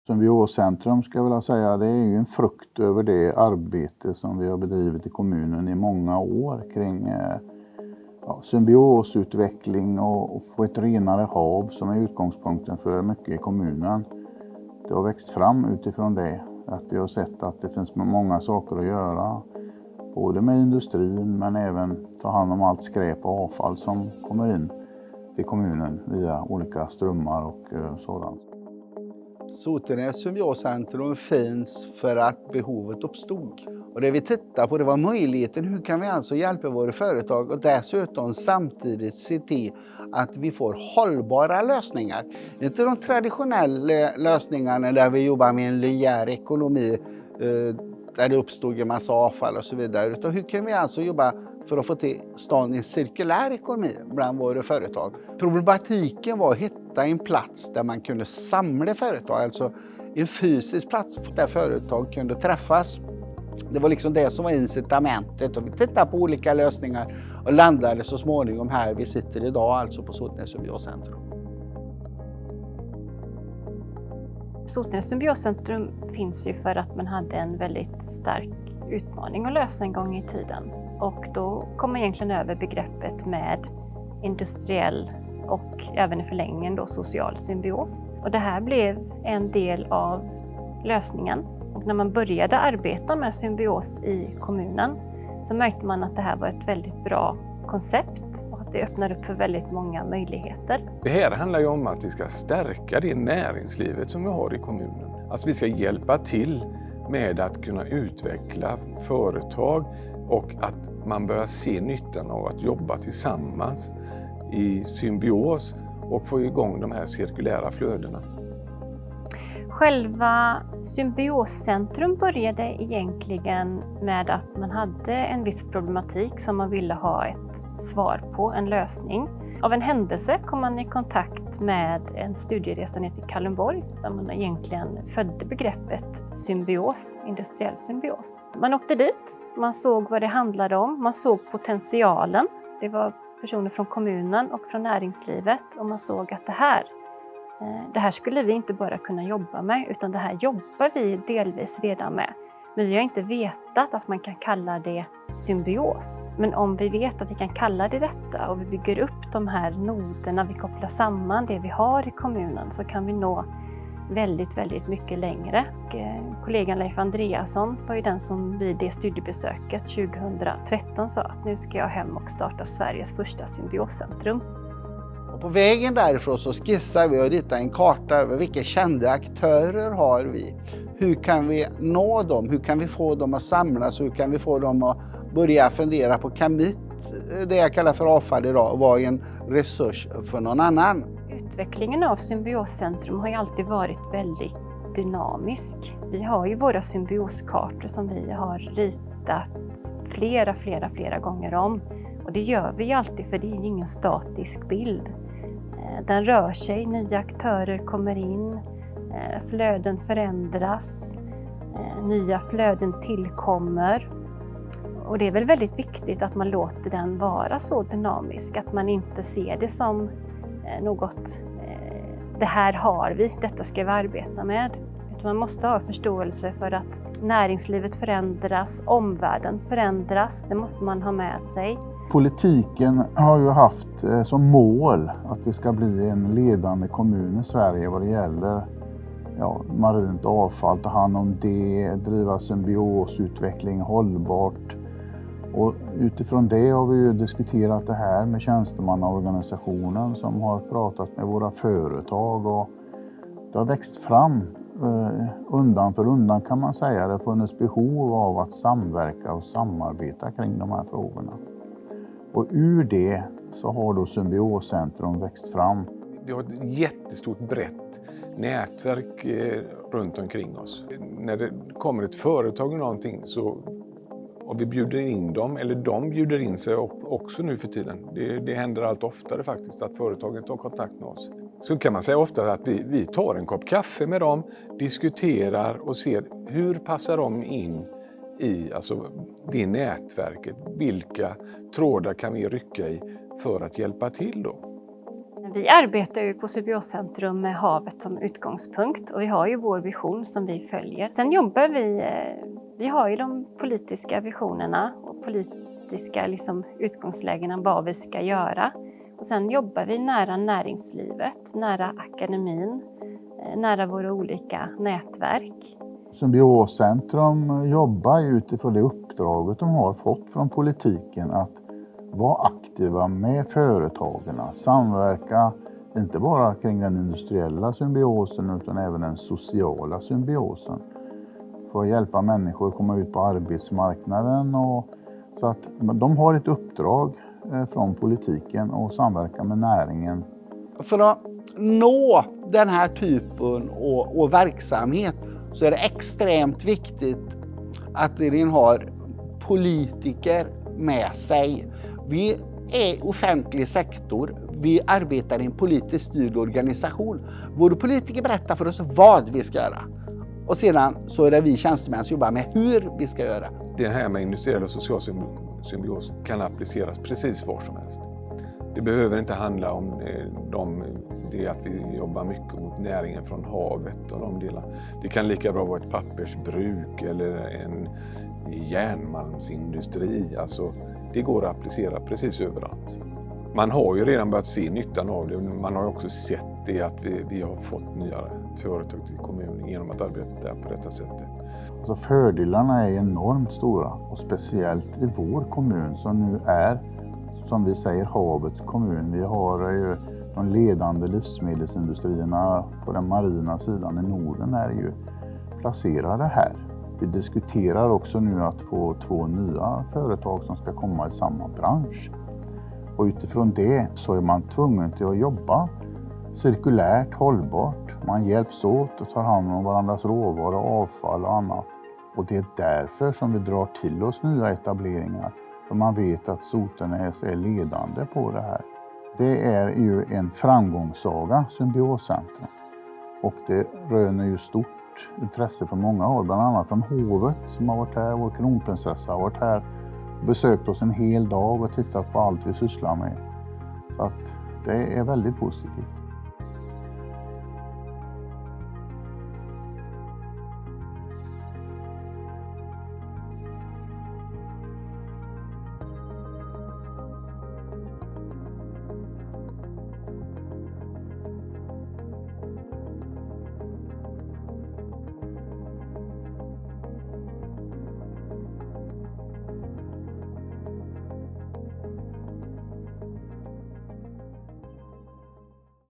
Symbioscentrum ska jag vilja säga, det är ju en frukt över det arbete som vi har bedrivit i kommunen i många år kring symbiosutveckling och få ett renare hav som är utgångspunkten för mycket i kommunen. Det har växt fram utifrån det, att vi har sett att det finns många saker att göra. Både med industrin men även ta hand om allt skräp och avfall som kommer in till kommunen via olika strömmar och sådant. Sotenäs Symbioscentrum finns för att behovet uppstod. Och det vi tittade på, det var möjligheten, hur kan vi alltså hjälpa våra företag och dessutom samtidigt se till att vi får hållbara lösningar. Inte de traditionella lösningarna där vi jobbar med en linjär ekonomi där det uppstod en massa avfall och så vidare. Utan hur kan vi alltså jobba för att få till stånd en cirkulär ekonomi bland våra företag. Problematiken var att hitta en plats där man kunde samla företag, alltså en fysisk plats där företag kunde träffas. Det var liksom det som var incitamentet, och vi tittade på olika lösningar och landade så småningom här vi sitter idag, alltså på Sotenäs Symbioscentrum. Sotenäs Symbioscentrum finns ju för att man hade en väldigt stark utmaning att lösa en gång i tiden. Och då kom man egentligen över begreppet med industriell och även i förlängningen då social symbios. Och det här blev en del av lösningen. Och när man började arbeta med symbios i kommunen så märkte man att det här var ett väldigt bra koncept och att det öppnar upp för väldigt många möjligheter. Det här handlar ju om att vi ska stärka det näringslivet som vi har i kommunen. Alltså vi ska hjälpa till med att kunna utveckla företag och att man börjar se nyttan av att jobba tillsammans i symbios och få igång de här cirkulära flödena. Själva Symbioscentrum började egentligen med att man hade en viss problematik som man ville ha ett svar på, en lösning. Av en händelse kom man i kontakt med en studieresa ner till Kalundborg där man egentligen födde begreppet symbios, industriell symbios. Man åkte dit, man såg vad det handlade om, man såg potentialen. Det var personer från kommunen och från näringslivet och man såg att det här skulle vi inte bara kunna jobba med, utan det här jobbar vi delvis redan med. Men vi har inte vetat att man kan kalla det symbios. Men om vi vet att vi kan kalla det detta och vi bygger upp de här noderna, vi kopplar samman det vi har i kommunen, så kan vi nå väldigt, väldigt mycket längre. Och kollegan Leif Andreasson var ju den som vid det studiebesöket 2013 sa att nu ska jag hem och starta Sveriges första symbioscentrum. På vägen därifrån så skissar vi och ritar en karta över vilka kända aktörer har vi. Hur kan vi nå dem? Hur kan vi få dem att samlas? Hur kan vi få dem att börja fundera på, kan det jag kallar för avfall idag vara en resurs för någon annan? Utvecklingen av Symbioscentrum har ju alltid varit väldigt dynamisk. Vi har ju våra symbioskartor som vi har ritat flera gånger om. Och det gör vi ju alltid, för det är ju ingen statisk bild. Den rör sig, nya aktörer kommer in, flöden förändras, nya flöden tillkommer. Och det är väl väldigt viktigt att man låter den vara så dynamisk, att man inte ser det som något, det här har vi, detta ska vi arbeta med. Utan man måste ha förståelse för att näringslivet förändras, omvärlden förändras, det måste man ha med sig. Politiken har ju haft som mål att vi ska bli en ledande kommun i Sverige vad det gäller marint avfall, ta hand om det, driva symbiosutveckling hållbart. Och utifrån det har vi ju diskuterat det här med tjänstemannaorganisationen som har pratat med våra företag, och det har växt fram undan för undan kan man säga. Det har funnits behov av att samverka och samarbeta kring de här frågorna. Och ur det så har då Symbioscentrum växt fram. Vi har ett jättestort brett nätverk runt omkring oss. När det kommer ett företag och någonting så, och vi bjuder in dem, eller de bjuder in sig också nu för tiden. Det händer allt oftare faktiskt att företagen tar kontakt med oss. Så kan man säga ofta att vi tar en kopp kaffe med dem, diskuterar och ser hur passar de in i det nätverket. Vilka trådar kan vi rycka i för att hjälpa till då? Vi arbetar ju på Symbioscentrum med havet som utgångspunkt och vi har ju vår vision som vi följer. Sen jobbar vi har ju de politiska visionerna och politiska utgångslägena vad vi ska göra. Och sen jobbar vi nära näringslivet, nära akademin, nära våra olika nätverk. Symbioscentrum jobbar utifrån det uppdraget de har fått från politiken att vara aktiva med företagen, samverka inte bara kring den industriella symbiosen utan även den sociala symbiosen. För att hjälpa människor att komma ut på arbetsmarknaden. Så att de har ett uppdrag från politiken och samverka med näringen. För att nå den här typen och verksamhet så är det extremt viktigt att vi har politiker med sig. Vi är offentlig sektor, vi arbetar i en politiskt styrd organisation. Våra politiker berättar för oss vad vi ska göra. Och sedan så är det vi tjänstemän som jobbar med hur vi ska göra. Det här med industriell och social symbios kan appliceras precis var som helst. Det behöver inte handla om det att vi jobbar mycket mot näringen från havet och de delarna. Det kan lika bra vara ett pappersbruk eller en järnmalmsindustri. Alltså, det går att applicera precis överallt. Man har ju redan börjat se nyttan av det. Man har också sett det att vi har fått nya företag till kommunen genom att arbeta på detta sättet. Alltså fördelarna är enormt stora och speciellt i vår kommun som nu är, som vi säger, havets kommun. Vi har ju de ledande livsmedelsindustrierna på den marina sidan i Norden är ju placerade här. Vi diskuterar också nu att få 2 nya företag som ska komma i samma bransch. Och utifrån det så är man tvungen till att jobba cirkulärt, hållbart. Man hjälps åt och tar hand om varandras råvaror, avfall och annat. Och det är därför som vi drar till oss nya etableringar. För man vet att Sotenäs är ledande på det här. Det är ju en framgångssaga, Symbioscentrum. Och det röner ju stort intresse från många håll, bland annat från hovet som har varit här. Vår kronprinsessa har varit här, besökt oss en hel dag och tittat på allt vi sysslar med. Så att det är väldigt positivt.